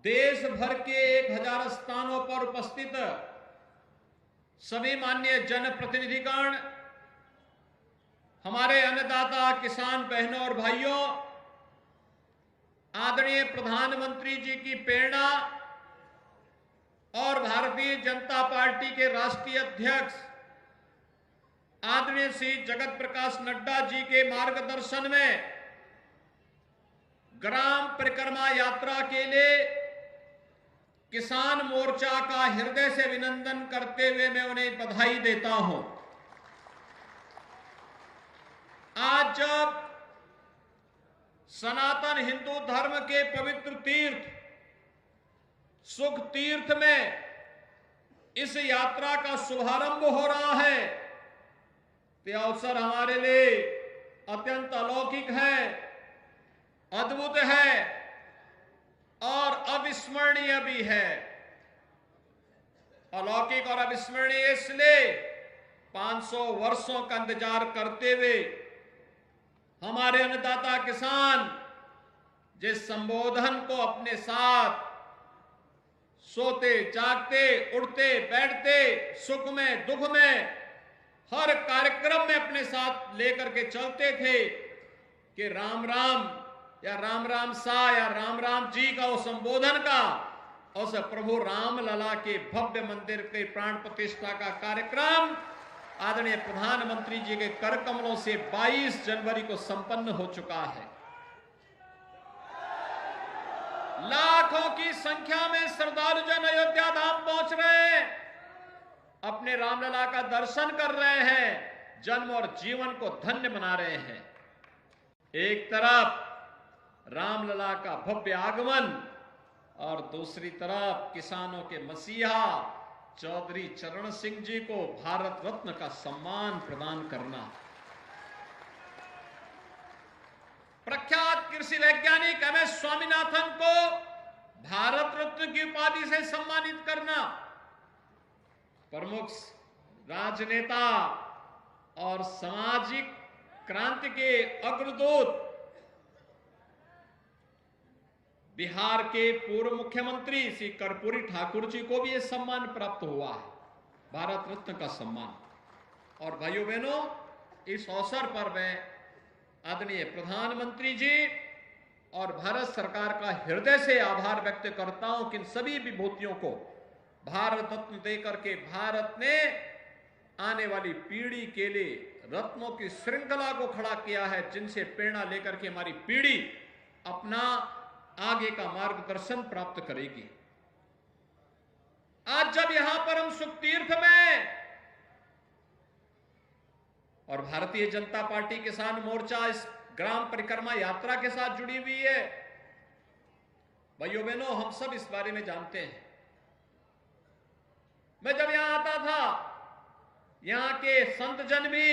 देश भर के 1000 स्थानों पर उपस्थित सभी माननीय जनप्रतिनिधिगण, हमारे अन्नदाता किसान बहनों और भाइयों, आदरणीय प्रधानमंत्री जी की प्रेरणा और भारतीय जनता पार्टी के राष्ट्रीय अध्यक्ष आदरणीय श्री जगत प्रकाश नड्डा जी के मार्गदर्शन में ग्राम परिक्रमा यात्रा के लिए किसान मोर्चा का हृदय से अभिनंदन करते हुए मैं उन्हें बधाई देता हूं। आज जब सनातन हिंदू धर्म के पवित्र तीर्थ सुख तीर्थ में इस यात्रा का शुभारंभ हो रहा है, तो अवसर हमारे लिए अत्यंत अलौकिक है, अद्भुत है और अविस्मरणीय भी है। अलौकिक और अविस्मरणीय इसलिए 500 वर्षों का इंतजार करते हुए हमारे अन्नदाता किसान जिस संबोधन को अपने साथ सोते जागते उठते बैठते सुख में दुख में हर कार्यक्रम में अपने साथ लेकर के चलते थे कि राम राम या राम राम सा या राम राम जी का वो संबोधन का और सब प्रभु राम लला के भव्य मंदिर के प्राण प्रतिष्ठा का कार्यक्रम आदरणीय प्रधानमंत्री जी के कर कमलों से 22 जनवरी को संपन्न हो चुका है। लाखों की संख्या में श्रद्धालु जन अयोध्या धाम पहुंच रहे हैं, अपने रामलला का दर्शन कर रहे हैं, जन्म और जीवन को धन्य बना रहे हैं। एक तरफ रामलला का भव्य आगमन और दूसरी तरफ किसानों के मसीहा चौधरी चरण सिंह जी को भारत रत्न का सम्मान प्रदान करना, प्रख्यात कृषि वैज्ञानिक MS स्वामीनाथन को भारत रत्न की उपाधि से सम्मानित करना, प्रमुख राजनेता और सामाजिक क्रांति के अग्रदूत बिहार के पूर्व मुख्यमंत्री श्री कर्पूरी ठाकुर जी को भी यह सम्मान प्राप्त हुआ है, भारत रत्न का सम्मान। और भाइयों बहनों, इस अवसर पर मैं आदरणीय प्रधानमंत्री जी और भारत सरकार का हृदय से आभार व्यक्त करता हूं कि इन सभी विभूतियों को भारत रत्न देकर के भारत ने आने वाली पीढ़ी के लिए रत्नों की श्रृंखला को खड़ा किया है, जिनसे प्रेरणा लेकर के हमारी पीढ़ी अपना आगे का मार्गदर्शन प्राप्त करेगी। आज जब यहां पर हम सुख तीर्थ में और भारतीय जनता पार्टी किसान मोर्चा इस ग्राम परिक्रमा यात्रा के साथ जुड़ी हुई है, भाइयों बहनों, हम सब इस बारे में जानते हैं। मैं जब यहां आता था, यहां के संत जन भी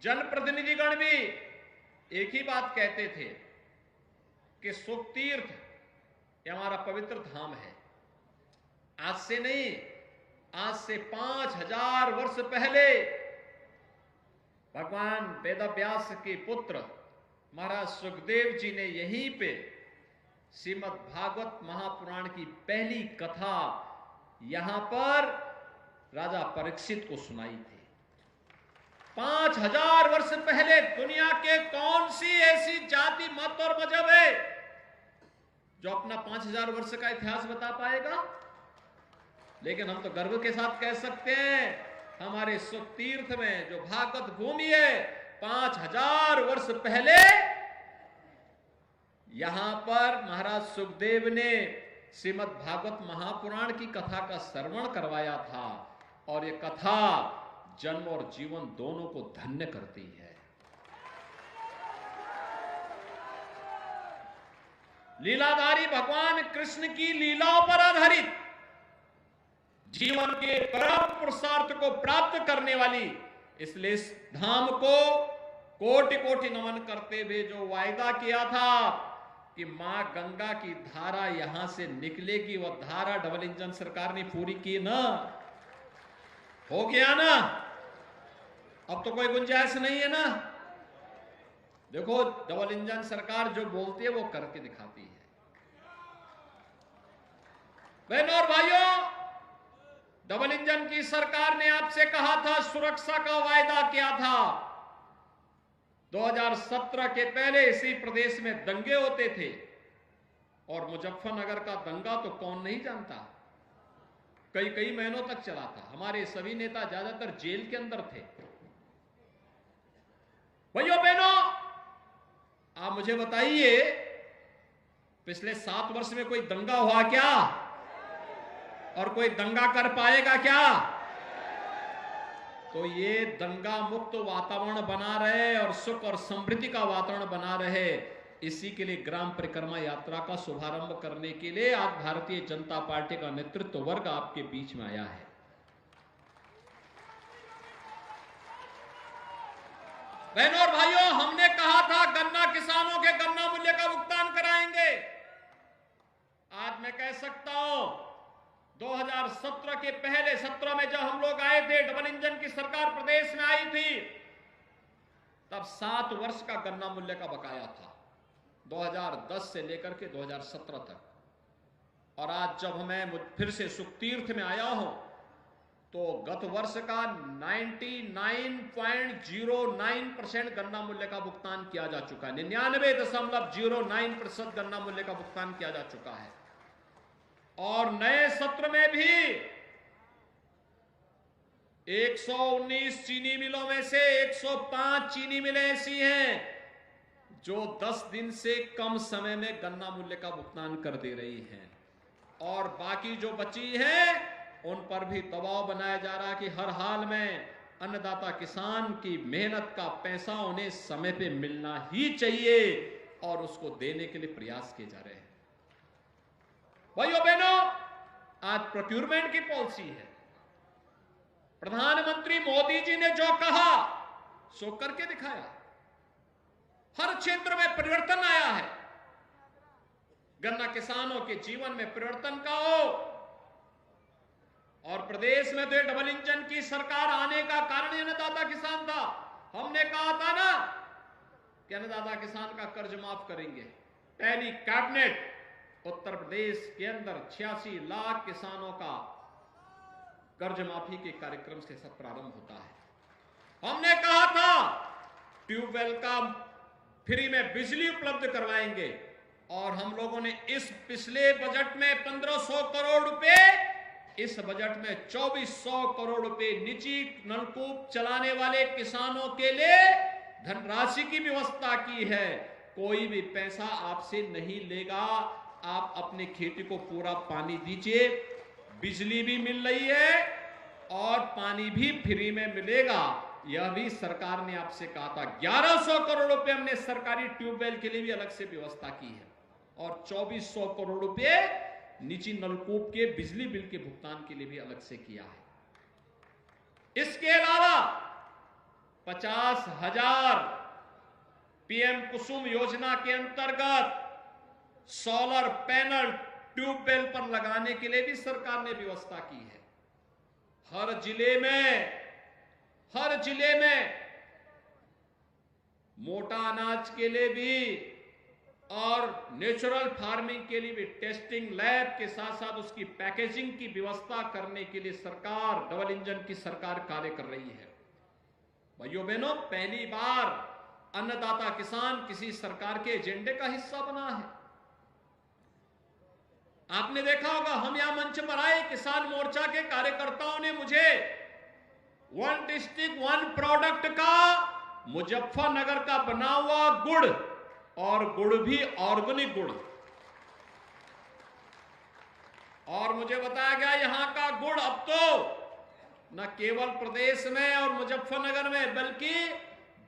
जनप्रतिनिधिगण भी एक ही बात कहते थे कि सुख तीर्थ ये हमारा पवित्र धाम है। आज से नहीं, आज से 5000 वर्ष पहले भगवान वेदव्यास के पुत्र महाराज सुखदेव जी ने यहीं पे श्रीमद् भागवत महापुराण की पहली कथा यहां पर राजा परीक्षित को सुनाई थी। 5000 वर्ष पहले दुनिया के कौन सी ऐसी जाति मत और मजहब है जो अपना 5000 वर्ष का इतिहास बता पाएगा? लेकिन हम तो गर्व के साथ कह सकते हैं, हमारे सुख तीर्थ में जो भागवत भूमि है, 5000 वर्ष पहले यहां पर महाराज सुखदेव ने श्रीमद् भागवत महापुराण की कथा का श्रवण करवाया था और ये कथा जन्म और जीवन दोनों को धन्य करती है। लीलाधारी भगवान कृष्ण की लीलाओं पर आधारित जीवन के परम पुरुषार्थ को प्राप्त करने वाली, इसलिए इस धाम को कोटि कोटि नमन करते हुए जो वायदा किया था कि मां गंगा की धारा यहां से निकलेगी, वह धारा डबल इंजन सरकार ने पूरी की ना, हो गया ना। अब तो कोई गुंजाइश नहीं है ना। देखो, डबल इंजन सरकार जो बोलती है वो करके दिखाती है। बहनों और भाइयों, डबल इंजन की सरकार ने आपसे कहा था, सुरक्षा का वायदा किया था। 2017 के पहले इसी प्रदेश में दंगे होते थे, और मुजफ्फरनगर का दंगा तो कौन नहीं जानता, कई कई महीनों तक चला था। हमारे सभी नेता ज्यादातर जेल के अंदर थे। भाइयों बहनों, आप मुझे बताइए, पिछले 7 वर्ष में कोई दंगा हुआ क्या? और कोई दंगा कर पाएगा क्या? तो ये दंगा मुक्त वातावरण बना रहे और सुख और समृद्धि का वातावरण बना रहे, इसी के लिए ग्राम परिक्रमा यात्रा का शुभारंभ करने के लिए आज भारतीय जनता पार्टी का नेतृत्व वर्ग आपके बीच में आया है। बहनों और भाइयों, हमने कहा था गन्ना किसानों के गन्ना मूल्य का भुगतान कराएंगे। आज मैं कह सकता हूं, 2017 के पहले सत्र में जब हम लोग आए थे, डबल इंजन की सरकार प्रदेश में आई थी, तब 7 वर्ष का गन्ना मूल्य का बकाया था, 2010 से लेकर के 2017 तक। और आज जब मैं फिर से सुख तीर्थ में आया हूं, तो गत वर्ष का 99.09% गन्ना मूल्य का भुगतान किया जा चुका है। 99.09% गन्ना मूल्य का भुगतान किया जा चुका है। और नए सत्र में भी 119 चीनी मिलों में से 105 चीनी मिलें ऐसी हैं जो 10 दिन से कम समय में गन्ना मूल्य का भुगतान कर दे रही हैं, और बाकी जो बची है उन पर भी दबाव बनाया जा रहा है कि हर हाल में अन्नदाता किसान की मेहनत का पैसा उन्हें समय पे मिलना ही चाहिए, और उसको देने के लिए प्रयास किए जा रहे हैं। भाइयों बहनों, आज प्रोक्यूरमेंट की पॉलिसी है। प्रधानमंत्री मोदी जी ने जो कहा सो करके दिखाया। हर क्षेत्र में परिवर्तन आया है। गन्ना किसानों के जीवन में परिवर्तन का हो, और प्रदेश में तो डबल इंजन की सरकार आने का कारण अन्नदाता किसान था। हमने कहा था ना कि अन्नदाता किसान का कर्ज माफ करेंगे। पहली कैबिनेट उत्तर प्रदेश के अंदर 86 लाख किसानों का कर्ज माफी के कार्यक्रम से सब प्रारंभ होता है। हमने कहा था ट्यूबवेल का फ्री में बिजली उपलब्ध करवाएंगे, और हम लोगों ने इस पिछले बजट में 1500 करोड़ रुपए, इस बजट में 2400 करोड़ रुपए निजी नलकूप चलाने वाले किसानों के लिए धनराशि की व्यवस्था की है। कोई भी पैसा आपसे नहीं लेगा, आप अपनी खेती को पूरा पानी दीजिए, बिजली भी मिल रही है और पानी भी फ्री में मिलेगा। यह भी सरकार ने आपसे कहा था। 1100 करोड़ रुपए हमने सरकारी ट्यूबवेल के लिए भी अलग से व्यवस्था की है, और 2400 करोड़ रुपए निजी नलकूप के बिजली बिल के भुगतान के लिए भी अलग से किया है। इसके अलावा 50,000 पीएम कुसुम योजना के अंतर्गत सोलर पैनल ट्यूबवेल पर लगाने के लिए भी सरकार ने व्यवस्था की है। हर जिले में मोटा अनाज के लिए भी और नेचुरल फार्मिंग के लिए भी टेस्टिंग लैब के साथ साथ उसकी पैकेजिंग की व्यवस्था करने के लिए सरकार, डबल इंजन की सरकार कार्य कर रही है। भाइयों बहनों, पहली बार अन्नदाता किसान किसी सरकार के एजेंडे का हिस्सा बना है। आपने देखा होगा, हम यहां मंच पर आए, किसान मोर्चा के कार्यकर्ताओं ने मुझे 1 डिस्ट्रिक्ट 1 प्रोडक्ट का मुजफ्फरनगर का बना हुआ गुड़, और गुड़ भी ऑर्गेनिक गुड़, और मुझे बताया गया यहां का गुड़ अब तो न केवल प्रदेश में और मुजफ्फरनगर में बल्कि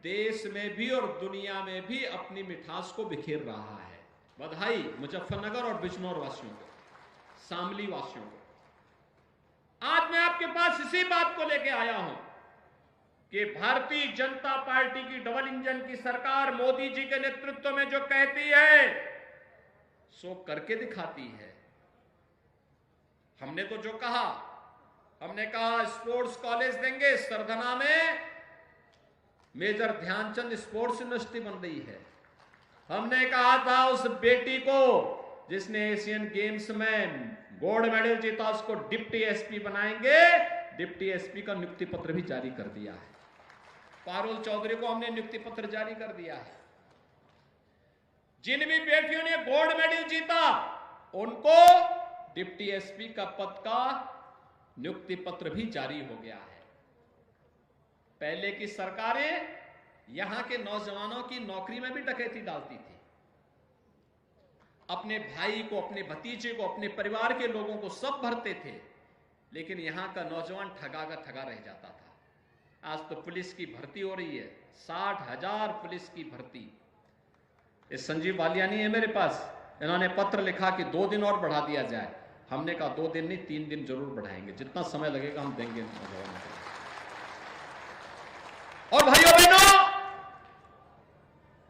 देश में भी और दुनिया में भी अपनी मिठास को बिखेर रहा है। बधाई मुजफ्फरनगर और बिजनौर वासियों को, शामली वासियों को। आज मैं आपके पास इसी बात को लेकर आया हूं कि भारतीय जनता पार्टी की डबल इंजन की सरकार मोदी जी के नेतृत्व में जो कहती है सो करके दिखाती है। हमने तो जो कहा, हमने कहा स्पोर्ट्स कॉलेज देंगे, सरधना में मेजर ध्यानचंद स्पोर्ट्स यूनिवर्सिटी बन रही है। हमने कहा था उस बेटी को जिसने एशियन गेम्स में गोल्ड मेडल जीता उसको डिप्टी एसपी बनाएंगे। डिप्टी एसपी का नियुक्ति पत्र भी जारी कर दिया है। पारुल चौधरी को हमने नियुक्ति पत्र जारी कर दिया है। जिन भी बेटियों ने गोल्ड मेडल जीता उनको डिप्टी एसपी का पद का नियुक्ति पत्र भी जारी हो गया है। पहले की सरकारें यहां के नौजवानों की नौकरी में भी डकैती डालती थी। अपने भाई को, अपने भतीजे को, अपने परिवार के लोगों को सब भरते थे, लेकिन यहां का नौजवान ठगा का ठगा रह जाता था। आज तो पुलिस की भर्ती हो रही है, 60,000 पुलिस की भर्ती। इस संजीव बालियानी है मेरे पास, इन्होंने पत्र लिखा कि 2 दिन और बढ़ा दिया जाए। हमने कहा 2 दिन नहीं 3 दिन जरूर बढ़ाएंगे, जितना समय लगेगा हम देंगे नौजवानों को। और भाइयों बहनों,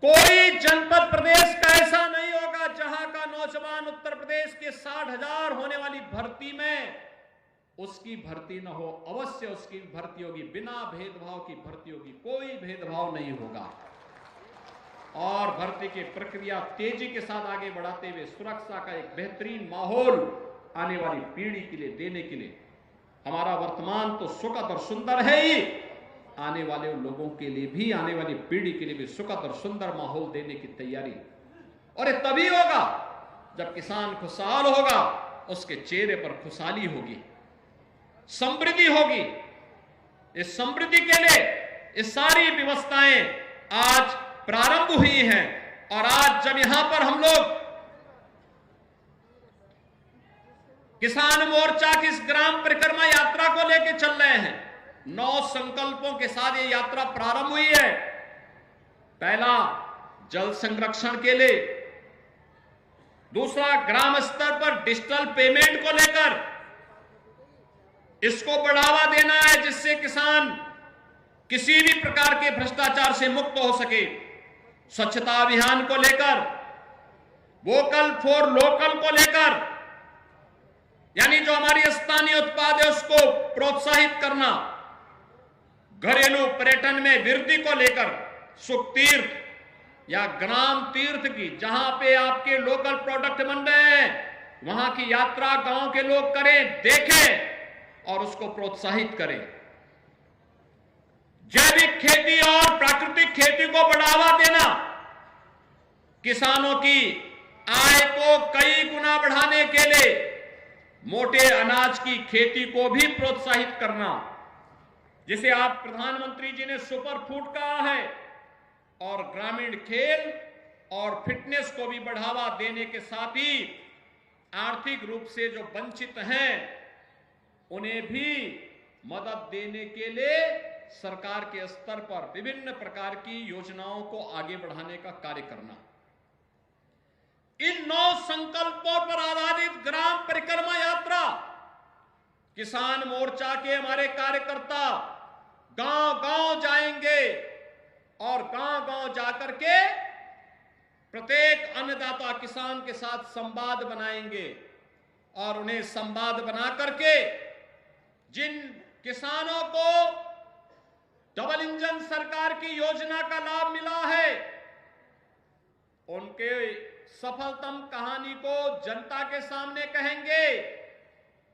कोई जनपद प्रदेश का ऐसा नहीं होगा जहां का नौजवान उत्तर प्रदेश के 60,000 होने वाली भर्ती में उसकी भर्ती न हो। अवश्य उसकी भर्ती होगी, बिना भेदभाव की भर्ती होगी, कोई भेदभाव नहीं होगा। और भर्ती की प्रक्रिया तेजी के साथ आगे बढ़ाते हुए सुरक्षा का एक बेहतरीन माहौल आने वाली पीढ़ी के लिए देने के लिए, हमारा वर्तमान तो सुखद और सुंदर है ही, आने वाले लोगों के लिए भी, आने वाली पीढ़ी के लिए भी सुखद और सुंदर माहौल देने की तैयारी। और ये तभी होगा जब किसान खुशहाल होगा, उसके चेहरे पर खुशहाली होगी, समृद्धि होगी। इस समृद्धि के लिए ये सारी व्यवस्थाएं आज प्रारंभ हुई हैं। और आज जब यहां पर हम लोग किसान मोर्चा की इस ग्राम परिक्रमा यात्रा को लेकर चल रहे हैं, 9 संकल्पों के साथ ये यात्रा प्रारंभ हुई है। पहला, जल संरक्षण के लिए। दूसरा, ग्राम स्तर पर डिजिटल पेमेंट को लेकर इसको बढ़ावा देना है, जिससे किसान किसी भी प्रकार के भ्रष्टाचार से मुक्त हो सके। स्वच्छता अभियान को लेकर, वोकल फॉर लोकल को लेकर, यानी जो हमारी स्थानीय उत्पाद है उसको प्रोत्साहित करना। घरेलू पर्यटन में वृद्धि को लेकर सुख तीर्थ या ग्राम तीर्थ की, जहां पे आपके लोकल प्रोडक्ट बन रहे हैं, वहां की यात्रा गांव के लोग करें, देखें और उसको प्रोत्साहित करें। जैविक खेती और प्राकृतिक खेती को बढ़ावा देना, किसानों की आय को कई गुना बढ़ाने के लिए मोटे अनाज की खेती को भी प्रोत्साहित करना, जिसे आप प्रधानमंत्री जी ने सुपर फूड कहा है। और ग्रामीण खेल और फिटनेस को भी बढ़ावा देने के साथ ही आर्थिक रूप से जो वंचित हैं उन्हें भी मदद देने के लिए सरकार के स्तर पर विभिन्न प्रकार की योजनाओं को आगे बढ़ाने का कार्य करना। इन 9 संकल्पों पर आधारित ग्राम परिक्रमा यात्रा, किसान मोर्चा के हमारे कार्यकर्ता गांव-गांव जाएंगे और गांव-गांव जाकर के प्रत्येक अन्नदाता किसान के साथ संवाद बनाएंगे और उन्हें संवाद बना करके जिन किसानों को डबल इंजन सरकार की योजना का लाभ मिला है, उनके सफलतम कहानी को जनता के सामने कहेंगे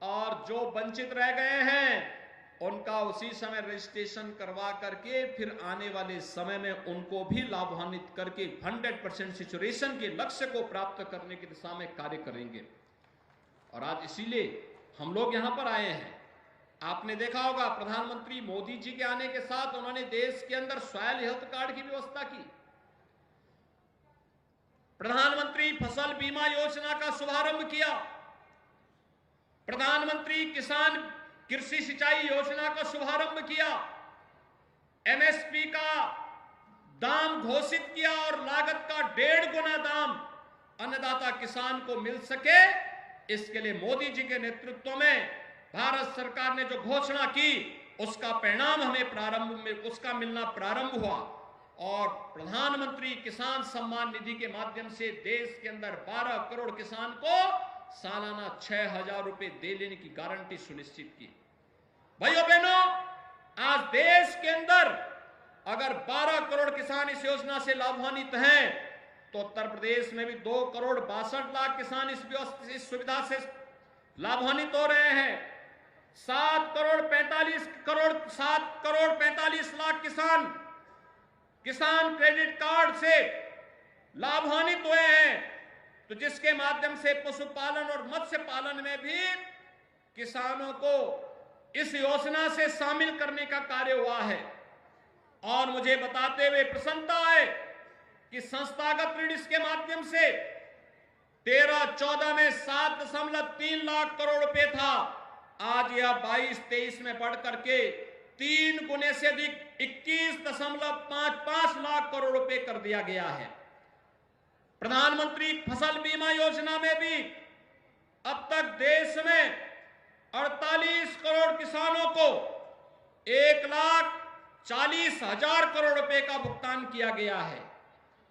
और जो वंचित रह गए हैं उनका उसी समय रजिस्ट्रेशन करवा करके फिर आने वाले समय में उनको भी लाभान्वित करके 100% सैचुरेशन के लक्ष्य को प्राप्त करने की दिशा में कार्य करेंगे। और आज इसीलिए हम लोग यहां पर आए हैं। आपने देखा होगा प्रधानमंत्री मोदी जी के आने के साथ उन्होंने देश के अंदर सॉयल हेल्थ कार्ड की व्यवस्था की, प्रधानमंत्री फसल बीमा योजना का शुभारंभ किया, प्रधानमंत्री किसान कृषि सिंचाई योजना का शुभारंभ किया, एमएसपी का दाम घोषित किया और लागत का 1.5 गुना दाम अन्नदाता किसान को मिल सके, इसके लिए मोदी जी के नेतृत्व में भारत सरकार ने जो घोषणा की उसका परिणाम हमें प्रारंभ में उसका मिलना प्रारंभ हुआ। और प्रधानमंत्री किसान सम्मान निधि के माध्यम से देश के अंदर 12 करोड़ किसान को सालाना 6,000 रुपए दे लेने की गारंटी सुनिश्चित की। भाइयों बहनों, आज देश के अंदर अगर 12 करोड़ किसान इस योजना से लाभान्वित हैं तो उत्तर प्रदेश में भी 2,62,00,000 किसान इस सुविधा से लाभान्वित हो रहे हैं। 7,45,00,000 किसान क्रेडिट कार्ड से लाभान्वित हुए हैं, तो जिसके माध्यम से पशुपालन और मत्स्य पालन में भी किसानों को इस योजना से शामिल करने का कार्य हुआ है। और मुझे बताते हुए प्रसन्नता है कि संस्थागत ऋण इसके माध्यम से 13-14 में 7.3 लाख करोड़ रुपए था, आज यह 22-23 में बढ़ करके 3 गुने से अधिक 21.55 लाख करोड़ रुपए कर दिया गया है। प्रधानमंत्री फसल बीमा योजना में भी अब तक देश में 48 करोड़ किसानों को 1,40,000 करोड़ रुपए का भुगतान किया गया है।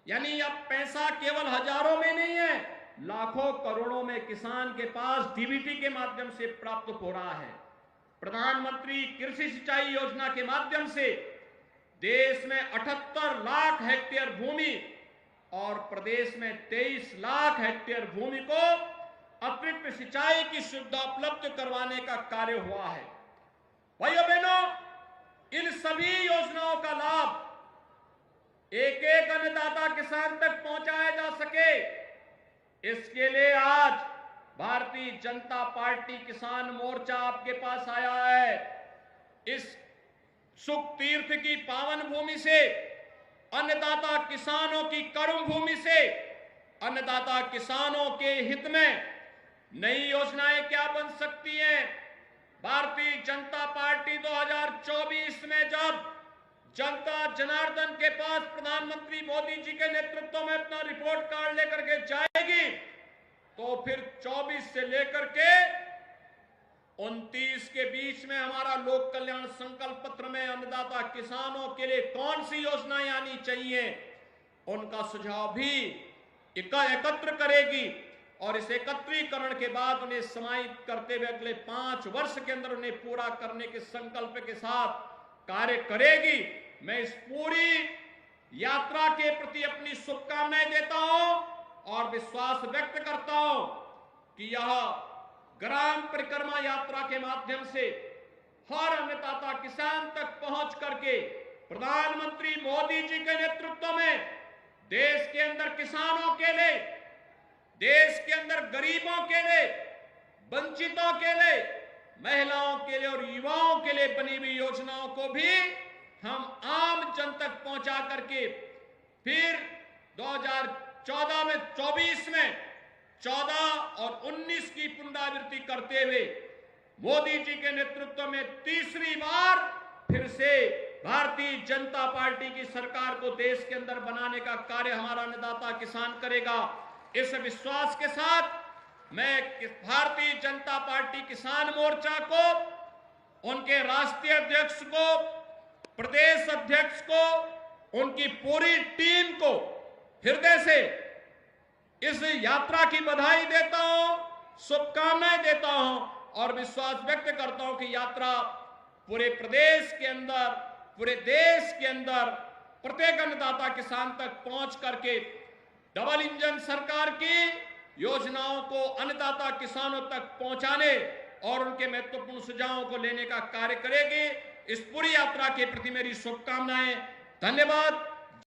यानी अब पैसा केवल हजारों में नहीं है, लाखों करोड़ों में किसान के पास डीबीटी के माध्यम से प्राप्त हो रहा है। प्रधानमंत्री कृषि सिंचाई योजना के माध्यम से देश में 78 लाख हेक्टेयर भूमि और प्रदेश में 23 लाख हेक्टेयर भूमि को अतिरिक्त सिंचाई की सुविधा उपलब्ध करवाने का कार्य हुआ है। भाइयों बहनों, इन सभी योजनाओं का लाभ एक एक अन्नदाता किसान तक पहुंचाया जा सके, इसके लिए आज भारतीय जनता पार्टी किसान मोर्चा आपके पास आया है। इस सुख तीर्थ की पावन भूमि से, अन्नदाता किसानों की कर्म भूमि से, अन्नदाता किसानों के हित में नई योजनाएं क्या बन सकती हैं। भारतीय जनता पार्टी 2024 में जब जनता जनार्दन के पास प्रधानमंत्री मोदी जी के नेतृत्व में अपना रिपोर्ट कार्ड लेकर के जाएगी, तो फिर 24 से लेकर के 29 के बीच में हमारा लोक कल्याण संकल्प पत्र में अन्नदाता किसानों के लिए कौन सी योजनाएं आनी चाहिए, उनका सुझाव भी एकत्र करेगी और इस एकत्रीकरण के बाद उन्हें समाहित करते हुए अगले 5 वर्ष के अंदर उन्हें पूरा करने के संकल्प के साथ कार्य करेगी। मैं इस पूरी यात्रा के प्रति अपनी शुभकामनाएं देता हूं और विश्वास व्यक्त करता हूं कि यह ग्राम परिक्रमा यात्रा के माध्यम से हर अन्नदाता किसान तक पहुंच करके प्रधानमंत्री मोदी जी के नेतृत्व में देश के अंदर किसानों के लिए, देश के अंदर गरीबों के लिए, वंचितों के लिए, महिलाओं के लिए और युवाओं के लिए बनी हुई योजनाओं को भी हम आम जन तक पहुंचा करके फिर 2014 में 24 में 14 और 19 की पुनरावृत्ति करते हुए मोदी जी के नेतृत्व में तीसरी बार फिर से भारतीय जनता पार्टी की सरकार को देश के अंदर बनाने का कार्य हमारा अन्नदाता किसान करेगा। इस विश्वास के साथ मैं भारतीय जनता पार्टी किसान मोर्चा को, उनके राष्ट्रीय अध्यक्ष को, प्रदेश अध्यक्ष को, उनकी पूरी टीम को हृदय से इस यात्रा की बधाई देता हूं, शुभकामनाएं देता हूं और विश्वास व्यक्त करता हूं कि यात्रा पूरे प्रदेश के अंदर, पूरे देश के अंदर प्रत्येक अन्नदाता किसान तक पहुंच करके डबल इंजन सरकार की योजनाओं को अन्नदाता किसानों तक पहुंचाने और उनके महत्वपूर्ण सुझावों को लेने का कार्य करेगी। इस पूरी यात्रा के प्रति मेरी शुभकामनाएं। धन्यवाद।